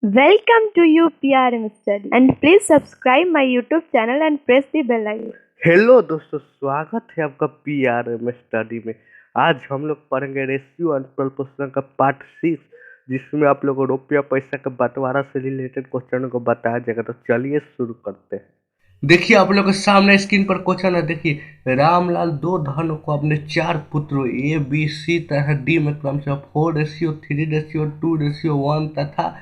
Welcome to UPRM Study and please subscribe my YouTube channel and press the bell icon. Hello दोस्तों, स्वागत है आपका PRM study में। आज हम लोग पढ़ेंगे रेशियो एंड प्रपोर्शन का पार्ट 6, जिसमें आप लोगों को रुपया पैसा का बंटवारा से रिलेटेड क्वेश्चन को बताया जाएगा। तो चलिए शुरू करते हैं। देखिए आप लोग के सामने स्क्रीन पर क्वेश्चन है। देखिए, रामलाल दो धनों को अपने चार पुत्रों ए बी सी तथा डी में क्रमशः 4:3:2:1 तथा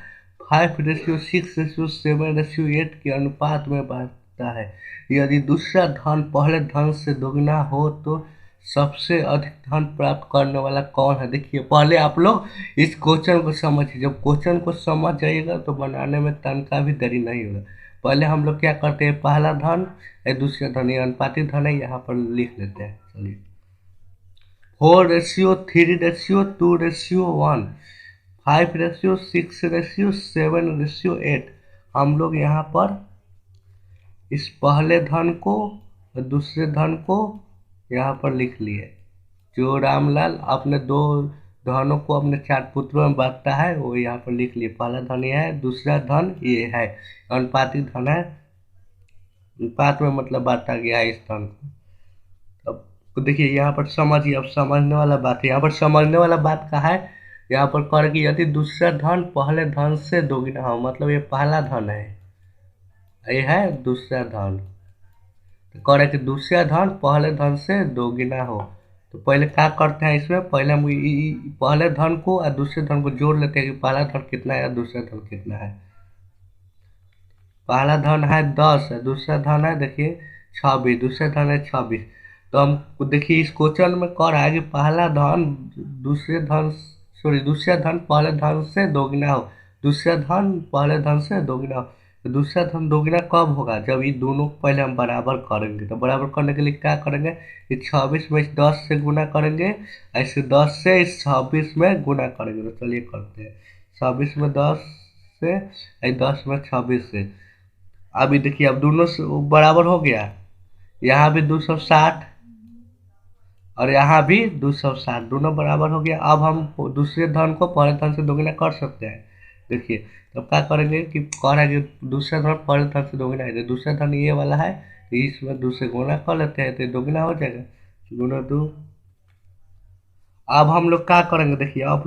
5:6:7:8 के अनुपात में बांटता है। यदि दूसरा धन पहले धन से दोगुना हो तो सबसे अधिक धन प्राप्त करने वाला कौन है। देखिए, पहले आप लोग इस क्वेश्चन को समझिए। जब क्वेश्चन को समझ जाइएगा तो बनाने में तनका भी देरी नहीं होगा। पहले हम लोग क्या करते हैं, पहला धन या दूसरा धन, ये अनुपातिक धन है, यहाँ पर लिख लेते हैं। चलिए, 4:3:2:1, 5:6:7:8। हम लोग यहाँ पर इस पहले धन को और दूसरे धन को यहाँ पर लिख लिए। जो रामलाल अपने दो धनों को अपने चार पुत्रों में बांटता है वो यहाँ पर लिख लिए। पहला धन ये है, दूसरा धन ये है, अनुपातिक धन है। अनुपात में मतलब बांटा गया है इस धन को। अब देखिए यहाँ पर समझिए, अब समझने वाला बात है। यहाँ पर समझने वाला बात का है, यहाँ पर कर कि यदि दूसरा धन पहले धन से दोगुना हो, मतलब ये पहला धन है, ये है दूसरा धन। तो करे कि दूसरा धन पहले धन से दोगुना हो, तो पहले क्या करते हैं, इसमें पहले हम पहले धन को और दूसरे धन को जोड़ लेते हैं कि पहला धन कितना है और दूसरा धन कितना है। पहला धन है 10 है, दूसरा धन है देखिए 26, दूसरा धन है 26। तो हम देखिए इस क्वेश्चन में कह रहा है कि पहला धन दूसरे धन दूसरा धन पहले धन से दोगुना हो, दूसरा धन पहले धन से दोगुना हो। तो दूसरा धन दोगुना कब होगा, जब ये दोनों पहले हम बराबर करेंगे। तो बराबर करने के लिए क्या करेंगे, इस 26 में इस 10 से गुना करेंगे, ऐसे 10 से इस 26 में गुना करेंगे। तो चलिए करते हैं, 26 में 10 से 10 में 26 से। अभी देखिए अब दोनों बराबर हो गया, यहाँ भी 260 और यहाँ भी 260, दोनों बराबर हो गया। अब हम दूसरे धन को पहले धन से दोगुना कर सकते हैं। देखिए तब क्या करेंगे कि कह रहा है कि दूसरा धन पहले धन से दोगुना है, तो दूसरा धन ये वाला है, तो इसमें दूसरे गुना कर लेते हैं, तो दोगुना हो जाएगा, गुना 2। अब हम लोग क्या करेंगे, देखिए अब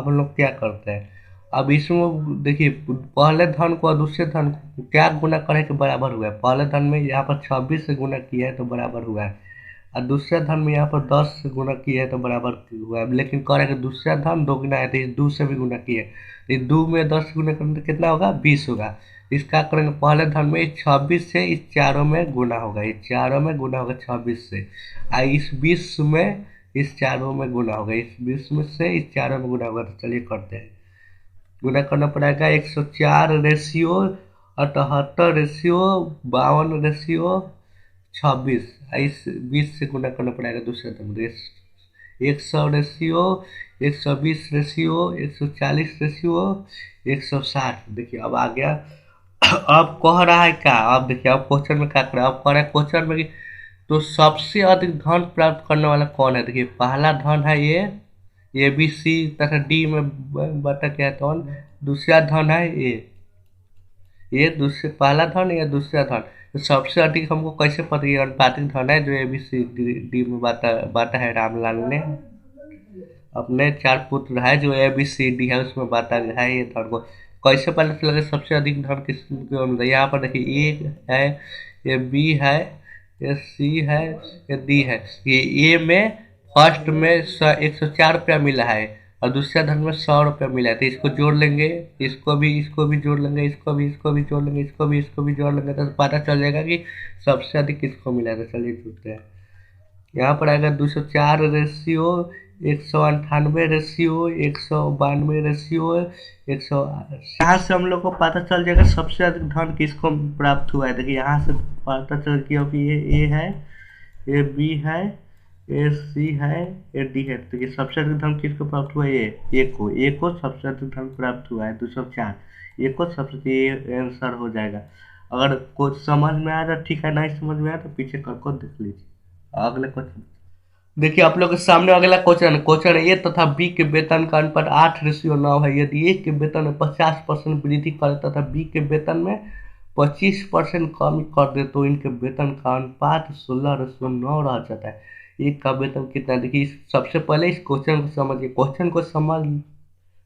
हम लोग क्या करते हैं। अब इसमें देखिए पहले धन को और दूसरे धन को क्या गुना करे के बराबर हुआ है। पहले धन में यहाँ पर 26 से गुना किया है तो बराबर हुआ है, और दूसरे धन में यहाँ पर 10 से गुना किया है तो बराबर हुआ है। लेकिन करेंगे दूसरा धन दो गुना है तो इस 2 से भी गुना किया है, इस 2 में 10 गुना करेंगे तो कितना होगा, 20 होगा। इसका करेंगे पहले धन में इस 26 से इस चारों में गुना होगा, इस चारों में गुना होगा 26 से, और इस 20 में इस चारों में गुना होगा, इस 20 में से इस चारों में गुना होगा। तो चलिए करते हैं, गुना करना पड़ेगा। 104:52:56, इस 20 से गुना करना पड़ेगा दूसरे धन। 100:120:140:160। देखिए अब आ गया। अब कह रहा है क्या, अब देखिए अब क्वेश्चन में क्या कर रहा है, अब कह रहा है क्वेश्चन में कि तो सबसे अधिक धन प्राप्त करने वाला कौन है। देखिए पहला धन है ये बी सी तथा डी में बटा क्या है कौन, दूसरा धन है ये दूसरे पहला धन या दूसरा धन। तो सबसे अधिक हमको कैसे पता, ये अनुपातिक धन है जो ए बी सी डी में बांटा है। रामलाल ने अपने चार पुत्र है जो ए बी सी डी है उसमें बांटा है ये धन को। कैसे पता चलेगा सबसे अधिक धन किसको, यहाँ पर देखिए ए है, ये बी है, ये सी है, ये डी है। ये ए में फर्स्ट में 104 रुपया मिला है और दूसरे धन में 100 रुपया मिला है, तो इसको जोड़ लेंगे, इसको भी जोड़ लेंगे, इसको भी जोड़ लेंगे, इसको भी जोड़ लेंगे, तो पता चल जाएगा कि सबसे अधिक किसको मिला है। तो चलिए जोड़ते हैं। यहाँ पर आएगा 204 रेशियो, 198 रेशियो, 192 रेशियो, 100। यहाँ से हम लोग को पता चल जाएगा सबसे अधिक धन किसको प्राप्त हुआ है। देखिए यहाँ से पता चल गया कि ये ए है, ये बी है, ये सी है, ये डी है। तो ये सबसे अधिक धन किसको प्राप्त हुआ है, ये ए को सबसे अधिक धन प्राप्त हुआ है 204। ए को सबसे, ये आंसर हो जाएगा। अगर कुछ समझ में आया तो ठीक है, नहीं समझ में आया तो पीछे कर को देख लीजिए। अगले क्वेश्चन, देखिए आप लोग के सामने अगला क्वेश्चन ए तथा बी के वेतन का अनुपात 8:9 है। यदि ए के वेतन में 50% वृद्धि करे तथा बी के वेतन में 25% कमी कर दे तो इनके वेतन का अनुपात 16:9 रह जाता है। एक का वेतन कितना है? देखिए सबसे पहले इस क्वेश्चन को समझिए। क्वेश्चन को समझ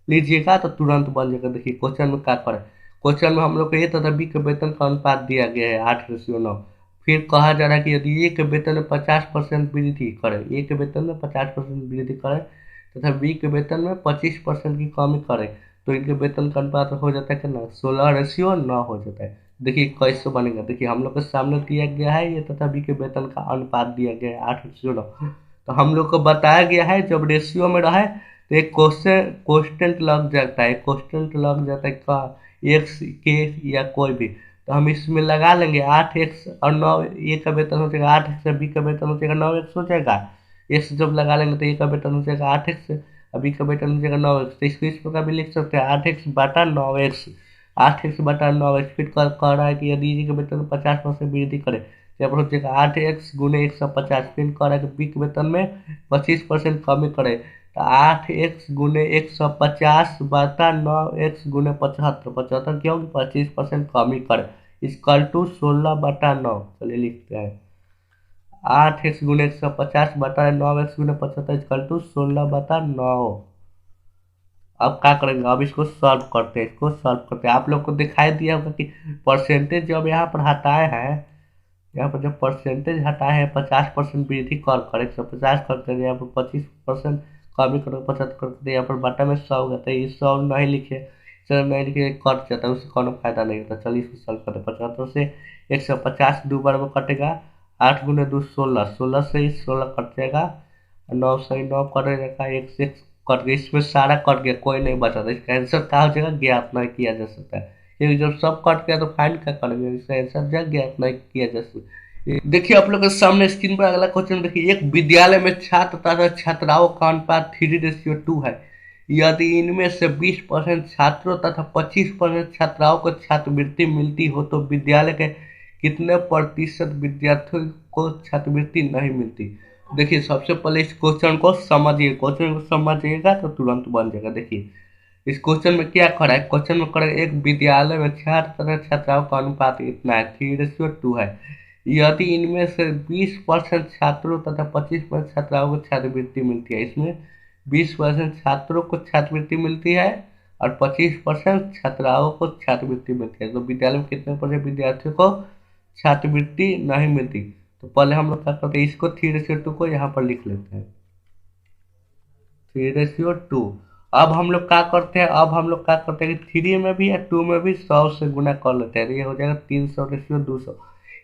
लीजिएगा तो तुरंत बन जाएगा। देखिए क्वेश्चन में क्या करें, क्वेश्चन में हम लोग को ए तथा बी के वेतन का अनुपात दिया गया है 8:9। फिर कहा जा रहा है कि यदि ए के वेतन में 50% वृद्धि करे, ए के वेतन में 50% वृद्धि करे तथा बी के वेतन में 25% की कमी करे तो इनके वेतन का अनुपात हो जाता है कितना? 16:9 हो जाता है। देखिए कैसे बनेगा। देखिए हम लोग के सामने दिया गया है ए तथा बी के वेतन का अनुपात दिया गया है 8:9। तो हम लोग को बताया गया है जब रेशियो में रहे तो एक कोस्टेंट लग जाता है, कोस्टेंट लग जाता है का एक्स के या कोई भी। तो हम इसमें लगा लेंगे 8x और 9, ए का वेतन हो जाएगा 8x, बी का वेतन हो जाएगा 9x हो जाएगा। एक्स जब लगा लेंगे तो ए का वेतन हो जाएगा 8x और बी का वेतन हो जाएगा 9x। तो इसको इस प्रकार भी लिख सकते हैं 8x/9x, 8x/9x। फिर कह रहा है कि यदि ए के वेतन में 50% वृद्धि करे तो यहाँ पर हो जाएगा 8x गुने 150। फिर कह रहा है कि बी के वेतन में 25% कमी करे तो 8x गुने 150/9x गुने 75, 75 क्यों? 25% कमी करे इक्वल टू 16/9। चलिए लिखते हैं 8x गुने 150/9x गुने 75 इक्वल टू 16/9। अब क्या करेंगे, अब इसको सॉल्व करते हैं, इसको सॉल्व करते हैं। आप लोग को दिखाई दिया होगा कि परसेंटेज जब यहाँ पर हटाए हैं, यहाँ पर जब परसेंटेज हटाए हैं 50% वृद्धि कर 150 करते हैं, यहाँ पर 25% कमी कर 75 करते हैं, यहाँ पर बटा में 100 होता है। ये 100 नहीं लिखे, चलो नहीं लिखे कट जाता है, उससे कोनो फायदा नहीं होता। चलिए इसको सॉल्व करते हैं। 75 से 150 दो बार में कटेगा, 8 गुने 2 16, 16 से 16 कट जाएगा, 9 से 9 कट जाएगा, 1 से कट गया। इसमें सारा कट गया, कोई नहीं बचा था। इसका आंसर क्या हो जाएगा? ज्ञात नहीं किया जा सकता है, क्योंकि जब सब कट गया तो फाइंड क्या करेंगे? इसका आंसर जग ज्ञात नहीं किया जा सकता। देखिए आप लोग के सामने स्क्रीन पर अगला क्वेश्चन देखिए। एक विद्यालय में छात्र तथा छात्राओं का अनुपात 3:2 है। यदि इनमें से 20% छात्रों तथा 25% छात्राओं को छात्रवृत्ति मिलती हो तो विद्यालय के कितने प्रतिशत विद्यार्थियों को छात्रवृत्ति नहीं मिलती? देखिए सबसे पहले इस क्वेश्चन को समझिए, क्वेश्चन को समझिएगा तो तुरंत बन जाएगा। देखिए इस क्वेश्चन में क्या करा है, क्वेश्चन में करा एक विद्यालय में छात्र तथा छात्राओं का अनुपात इतना है 3:2 है। यदि इनमें से 20% छात्रों तथा 25% छात्राओं को छात्रवृत्ति मिलती है, इसमें 20% छात्रों को छात्रवृत्ति मिलती है और 25% छात्राओं को छात्रवृत्ति मिलती है, तो विद्यालय में कितने परसेंट विद्यार्थियों को छात्रवृत्ति नहीं मिलती? तो पहले हम लोग क्या करते हैं, इसको 3:2 को यहाँ पर लिख लेते हैं 3:2। अब हम लोग क्या करते हैं, अब हम लोग क्या करते हैं कि 3 में भी या 2 में भी 100 से गुना कर लेते हैं, तो ये हो जाएगा 300:200।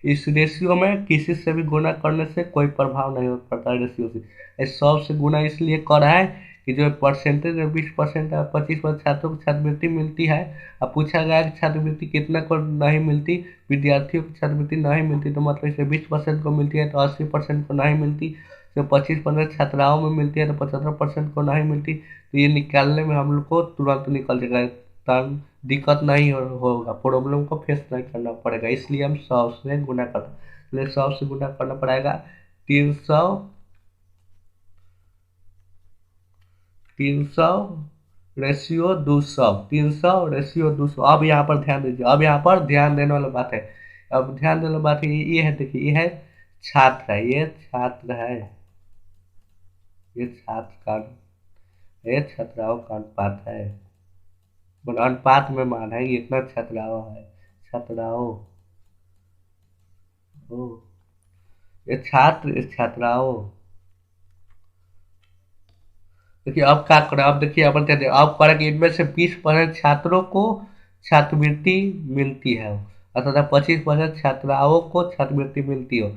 इस रेशियो में किसी से भी गुना करने से कोई प्रभाव नहीं पड़ता है रेशियो से। 100 से गुना इसलिए करा है कि जो परसेंटेज है 20% है, 25% छात्रों को छात्रवृत्ति मिलती है। अब पूछा गया कि छात्रवृत्ति कितना को नहीं मिलती, विद्यार्थियों को छात्रवृत्ति नहीं मिलती, तो मतलब इसे 20% को मिलती है तो 80% को नहीं मिलती, तो 25% छात्राओं में मिलती है तो 75% को नहीं मिलती। तो ये निकालने में हम लोग को तुरंत निकल जाएगा, तब दिक्कत नहीं होगा, प्रॉब्लम को फेस नहीं करना पड़ेगा। इसलिए हम 100 से गुना करते हैं, इसलिए 100 से गुना करना पड़ेगा। 300:200, 300:200। अब यहाँ पर ध्यान दीजिए, अब यहाँ पर ध्यान देने वाला बात है। अब ध्यान देने वाली बात ये है, देखिए ये है छात्र है, ये छात्र है, ये छात्र का, ये छात्राओं का अनुपात है, अनुपात में मान है, इतना छात्राओं है, छात्राओं ओ, ये छात्र, ये छात्राओं। देखिए अब क्या करें, अब देखिए यहाँ पर क्या अब करें कि इनमें से 20% छात्रों को छात्रवृत्ति मिलती है अथवा 25% छात्राओं को छात्रवृत्ति मिलती हो।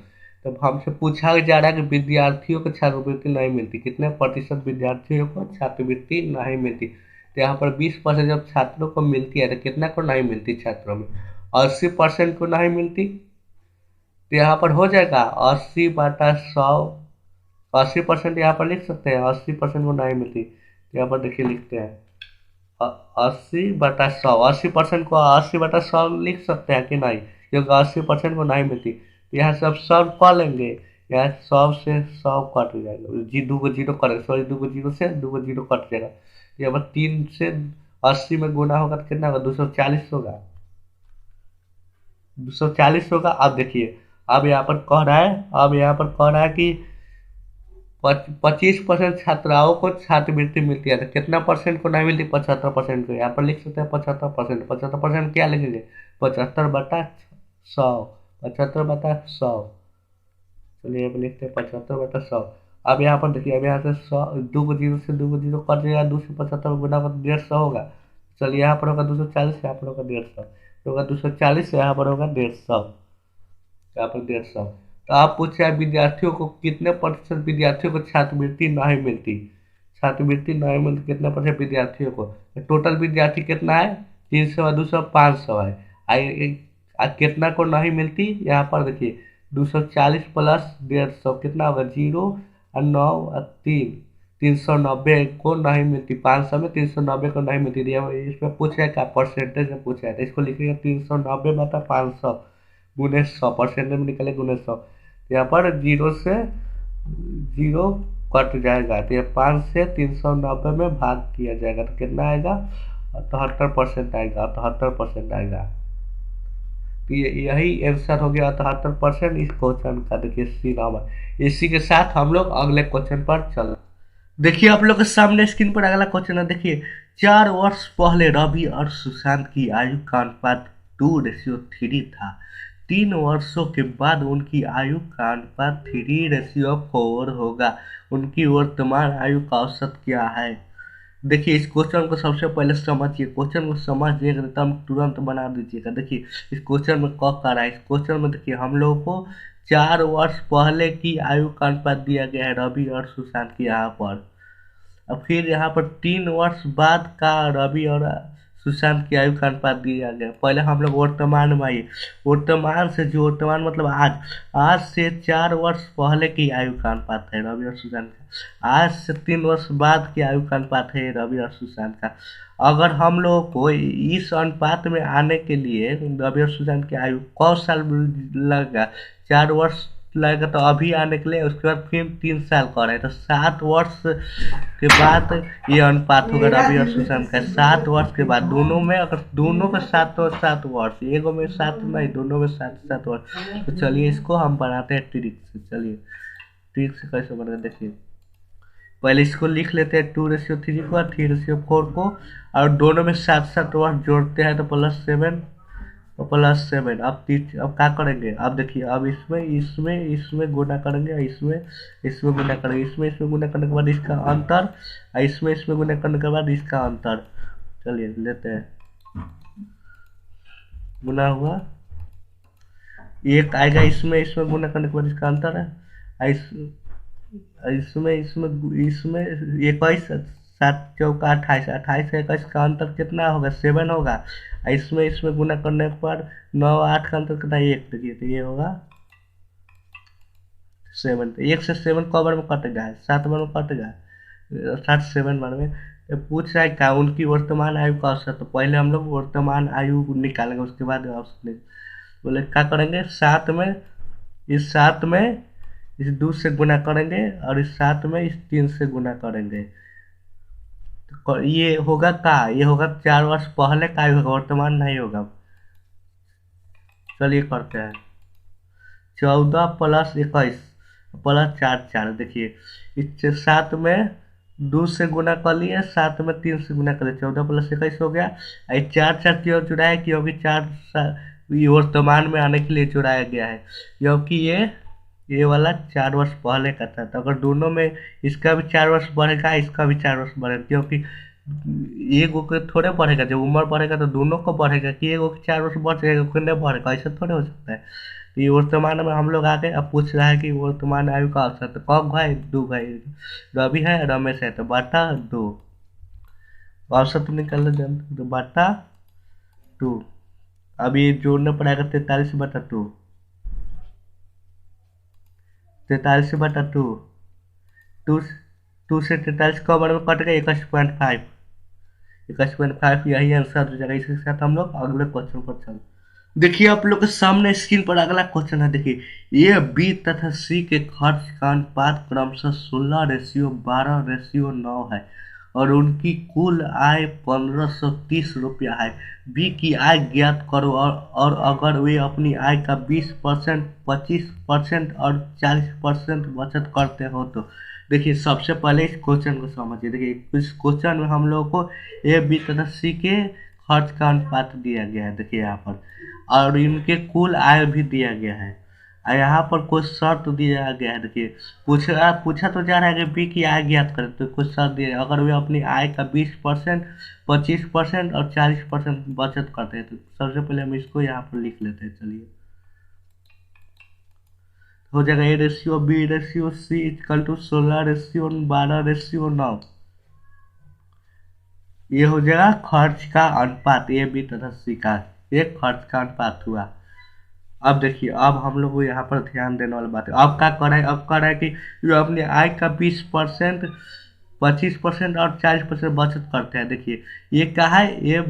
तो हमसे पूछा जा रहा है कि विद्यार्थियों को छात्रवृत्ति नहीं मिलती, कितने प्रतिशत विद्यार्थियों को छात्रवृत्ति नहीं मिलती? तो यहाँ पर 20% जब छात्रों को मिलती है तो कितना को नहीं मिलती? छात्रों में 80% को नहीं मिलती, तो यहाँ पर हो जाएगा 80/100। 80% यहाँ पर लिख सकते हैं, 80% को नहीं मिलती, तो यहाँ पर देखिए लिखते हैं 80/100। 80% को 80/100 लिख सकते हैं कि नहीं, क्योंकि 80% को नहीं मिलती। तो यहाँ सब सॉल्व कर लेंगे, यहाँ 100 से 100 कट जाएगा, जी 2 को जीरो करेंगे, सॉरी 2 को जीरो से 2 को जीरो कट जाएगा। यहाँ पर 3 से 80 में गुना होगा तो कितना होगा, 240 होगा, 240 होगा। अब देखिए, अब यहाँ पर कह रहा है, अब यहाँ पर कह रहा है कि 25% छात्राओं को छात्रवृत्ति मिलती है, तो कितना परसेंट को नहीं मिलती, 75% को। यहाँ पर लिख सकते हैं 75%। 75% क्या लिखेंगे, 75/100, 75/100। चलिए यहाँ पे लिखते हैं 75/100। अब यहाँ पर देखिए, अब यहाँ से 100, 2 को जीरो से 2 को जीरो कट जाएगा, 2 से 75 गुना होगा तो 150 होगा। चलिए यहाँ पर होगा 240, यहाँ पर होगा 150, तो होगा 240, यहाँ पर होगा 150, यहाँ पर 150। तो आप पूछ रहे हैं विद्यार्थियों को कितने प्रतिशत विद्यार्थियों को छात्रवृत्ति नहीं मिलती, छात्रवृत्ति नहीं मिलती कितने परसेंट विद्यार्थियों को। तो टोटल विद्यार्थी कितना है, 300, 200, 500 है। कितना को नहीं मिलती, यहाँ पर देखिए 240 प्लस 150 कितना होगा, 0 और 9 और 3, 390 को नहीं मिलती। 500 में 390 को नहीं मिलती। इसमें पूछ रहा है क्या, परसेंटेज में पूछ रहा है, तो इसको लिखिएगा 390/500 गुने 100, परसेंटेज में निकले गुने 100। यहाँ पर 0 से 0 कट जाएगा, तो ये 5 से 390 में भाग किया जाएगा, तो कितना आएगा, 78% आएगा, 78% आएगा। तो यही आंसर हो गया, 78% इस क्वेश्चन का। देखिए सी नंबर। इसी के साथ हम लोग अगले क्वेश्चन पर चल। देखिए आप लोग के सामने स्क्रीन पर अगला क्वेश्चन है। देखिए 4 वर्ष पहले रवि और सुशांत की आयु का अनुपात 2:3 था। 3 वर्षों के बाद उनकी आयु का अनुपात 3:4 होगा। उनकी वर्तमान आयु का औसत क्या है। देखिए इस क्वेश्चन को सबसे पहले समझिए, क्वेश्चन को समझिएगा तो हम तुरंत बना दीजिएगा। देखिए इस क्वेश्चन में कब कर रहा है, इस क्वेश्चन में देखिए हम लोगों को 4 वर्ष पहले की आयु का अनुपात दिया गया है रवि और सुशांत की यहाँ पर। अब फिर यहाँ पर 3 वर्ष बाद का रवि और सुशांत की आयु का अनुपात दिया गया। पहले हम लोग वर्तमान में आइए, वर्तमान से जो, वर्तमान मतलब आज से 4 वर्ष पहले की आयु का अनुपात है रवि और सुशांत का। आज से 3 वर्ष बाद की आयु का अनुपात है रवि और सुशांत का। अगर हम लोगों को इस अनुपात में आने के लिए रवि और सुशांत की आयु कौन साल लगेगा, 4 वर्ष लगेगा, तो अभी आने के लिए उसके बाद फिर 3 साल का है, तो 7 वर्ष के बाद ये अनुपात होगा रवि और सुशांत का। 7 वर्ष के बाद दोनों में, अगर दोनों में 7 वर्ष, एगो में 7 नहीं, दोनों में 7 वर्ष। तो चलिए इसको हम बनाते हैं ट्रिक से। चलिए ट्रिक से कैसे बनेगा देखिए, पहले इसको लिख लेते हैं 2:3 को और 3:4 को, और दोनों में 7 वर्ष जोड़ते हैं तो +7 और +7। अब क्या करेंगे, अब देखिए, अब इसमें गुना करेंगे, इसमें गुना करेंगे, इसमें गुना करने के बाद इसका अंतर, इसमें गुना करने के बाद इसका अंतर। चलिए लेते हैं, गुना हुआ, एक आएगा, इसमें गुना करने के बाद इसका अंतर है, इसमें 21, 7 चौका 28, 28 से 21 का अंतर कितना होगा, 7 होगा। इसमें गुना करने के बाद 9 8 का अंतर कितना, 1। देखिए तो ये होगा 7। तो 1 से 7 कब बार में कटेगा, 7 बार में कटेगा, 7 बार में। तो पूछ रहा है क्या, उनकी वर्तमान आयु का औसत। तो पहले हम लोग वर्तमान आयु निकालेंगे, उसके बाद औसत बोले क्या करेंगे, 7 में इस 2 से गुना करेंगे और इस 7 में इस 3 से गुना करेंगे, तो ये होगा क्या, ये होगा 4 वर्ष पहले का होगा, वर्तमान नहीं होगा। चलिए करते हैं, 14 + 21 + 4। देखिए इससे 7 में 2 से गुना कर लिए, 7 में 3 से गुना कर लिए, 14 + 21 हो गया। 4 क्यों जुड़ा है, क्योंकि 4 ये वर्तमान में आने के लिए जुड़ाया गया है, क्योंकि ये वाला 4 वर्ष पहले का था। तो अगर दोनों में इसका भी 4 वर्ष बढ़ेगा, इसका भी 4 वर्ष बढ़ेगा, क्योंकि एक को थोड़े बढ़ेगा, जब उम्र बढ़ेगा तो दोनों को बढ़ेगा, कि एक को 4 वर्ष बढ़ जाएगा, कोई नहीं बढ़ेगा, ऐसा थोड़े हो सकता है। तो ये वर्तमान में हम लोग आ गए। अब पूछ रहा है कि वर्तमान आयु का औसत, तो कब भाई 2 भाई, रवि है रमेश है, तो बटा 2, औसत निकल तो बटा 2। अब ये जोड़ना पड़ेगा, 43/2, 43/2, 2 से 43 कब बार में कट गया, 21.5, यही आंसर हो जाएगा। इसके साथ हम लोग अगले क्वेश्चन पर चल। देखिए आप लोग के सामने स्क्रीन पर अगला क्वेश्चन है। देखिए ये बी तथा सी के खर्च का अनुपात क्रमशः 16:12:9 है और उनकी कुल आय 1530 रुपया है। बी की आय ज्ञात करो और अगर वे अपनी आय का 20%, 25% और 40% बचत करते हो तो। देखिए सबसे पहले इस क्वेश्चन को समझिए। देखिए इस क्वेश्चन में हम लोग को ए बी तथा सी के खर्च का अनुपात दिया गया है। देखिए यहाँ पर और इनके कुल आय भी दिया गया है और यहाँ पर कुछ शर्त दिया गया है। देखिए पूछा तो जा रहा है कि बी की आय ज्ञात करें, तो कुछ शर्त दिया है। अगर वे अपनी आय का 20%, 25% और 40% बचत करते हैं तो सबसे पहले हम इसको यहाँ पर लिख लेते हैं। चलिए हो जाएगा A/B/C = 16:12:9। ये हो जाएगा खर्च का अनुपात ए बी तथा सी का, ये खर्च का अनुपात हुआ। अब देखिए अब हम लोग को यहाँ पर ध्यान देने वाली बात है। अब क्या कर रहा है, अब कर रहा है कि जो अपने आय का 20%, 25% और 40% बचत करते हैं। देखिए ये क्या है, ये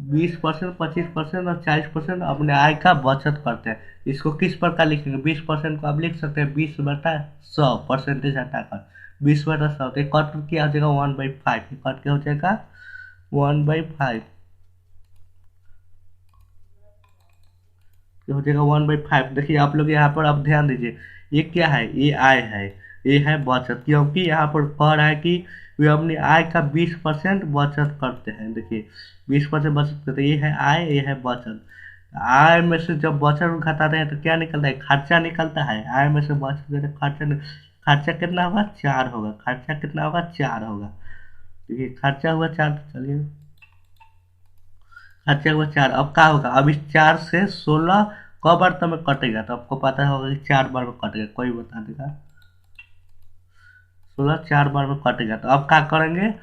20%, 25% और 40% अपने आय का बचत करते हैं। इसको किस प्रकार लिखेंगे, 20% को आप लिख सकते हैं 20/100, परसेंटेज हटाकर 20/100, तो कट क्या हो जाएगा 1/5, कट क्या हो जाएगा 1/5, हो जाएगा 1/5। देखिए आप लोग यहाँ पर अब ध्यान दीजिए, ये क्या है, ये आय है, ये है बचत, क्योंकि यहाँ पर कह रहा है कि वे अपनी आय का 20% बचत करते हैं। देखिए 20% बचत करते हैं, ये है आय, ये है बचत। आय में से जब बचत घटाते हैं तो क्या निकलता है, खर्चा निकलता है। आय में से बचत करते खर्चा कितना होगा, 4 होगा। खर्चा कितना होगा, 4 होगा। देखिए खर्चा हुआ 4, तो चलिए खर्चा हुआ 4। अब क्या होगा, अब इस 4 से 16 क बार तो में कटेगा, तो आपको पता होगा कि 4 बार में कटेगा, कोई बता देगा 16 4 बार में कटेगा। तो अब क्या करेंगे,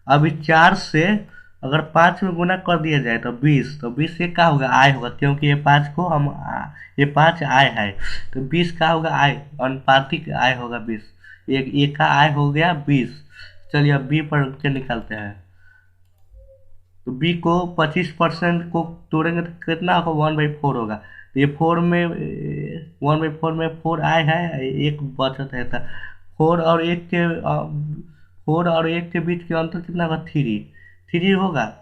अब इस 4 से अगर 5 में गुना कर दिया जाए तो 20, तो 20 ये क्या होगा, आय होगा, क्योंकि ये 5 को हम ये 5 आय है, तो 20 का होगा आय, अनुपातिक आय होगा 20। एक का आय हो गया 20। चलिए अब बी पर के निकालते हैं। तो बी को 25% को तोड़ेंगे तो कितना होगा, 1/4 होगा। तो ये 4 में 1/4 में 4 आय है, एक बचत है, था 4 और 1 के 4 और 1 के बीच के अंतर कितना होगा, 3 होगा।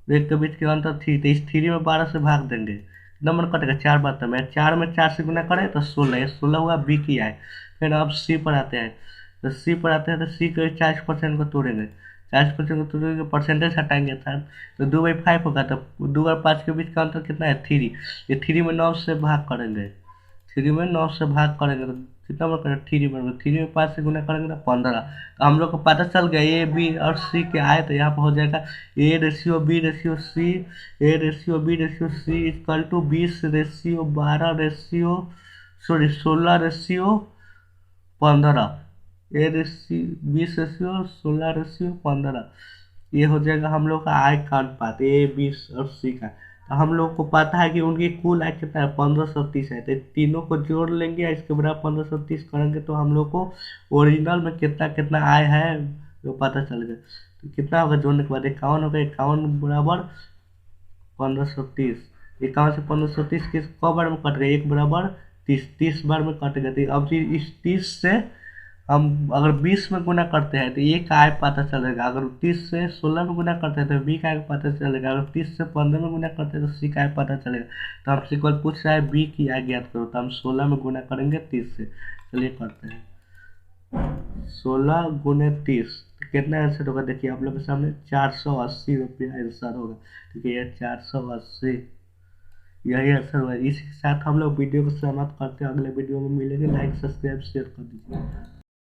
1 के बीच के अंतर 3, तो इस 3 में 12 से भाग देंगे, नंबर कटेगा 4 बार, तो मैं 4 में 4 से गुना करें तो 16, ये 16 हुआ, बी की आय। फिर अब सी पर आते हैं, तो सी पर आते हैं तो सी को 40% को तोड़ेंगे, 40% को तोड़ेंगे, परसेंटेज हटाएंगे था, तो 2/5 होगा। तो 2 और 5 के बीच का अंतर कितना है, 3। ये 3 में 9 से भाग करेंगे, 3 में 9 से भाग करेंगे तो कितना बार करेंगे, 3 बार। 3 में 5 से गुना करेंगे तो 15। तो हम लोग को पता चल गया ए बी और सी के आए, तो यहाँ पर हो जाएगा A/B/C, A/B/C equal to 20:12 sorry 16:15। 20:16:15, ये हो जाएगा हम लोग का आय का अनुपात ए बी और सी का। तो हम लोग को पता है कि उनकी कुल आय कितना है, 1530 है। तो तीनों को जोड़ लेंगे या इसके बराबर 1530 करेंगे तो हम लोग को ओरिजिनल में कितना कितना आय है वो पता चल गया। तो कितना होगा जोड़ने के बाद, 51 होगा, 51 बराबर 1530। 51 से 1530 किस क बार में कट गया, 1 बराबर 30, 30 बार में कट गया। तो अब इस 30 से हम अगर 20 में गुना करते हैं तो ये का आय पता चलेगा, अगर 30 से 16 में गुना करते हैं तो बी का आय पता चलेगा, अगर 30 से 15 में गुना करते हैं तो सी का आय पता चलेगा। तो हमसे केवल पूछ रहा है बी की आय ज्ञात करो, तो हम 16 में गुना करेंगे 30 से। चलिए करते हैं, 16 गुने 30 तो कितना आंसर होगा, देखिए आप लोग के सामने 480 रुपया आंसर होगा। ठीक है, ये 480 यही आंसर होगा। इसी के साथ हम लोग वीडियो को समाप्त करते हैं, अगले वीडियो में मिलेंगे। लाइक सब्सक्राइब शेयर कर दीजिए।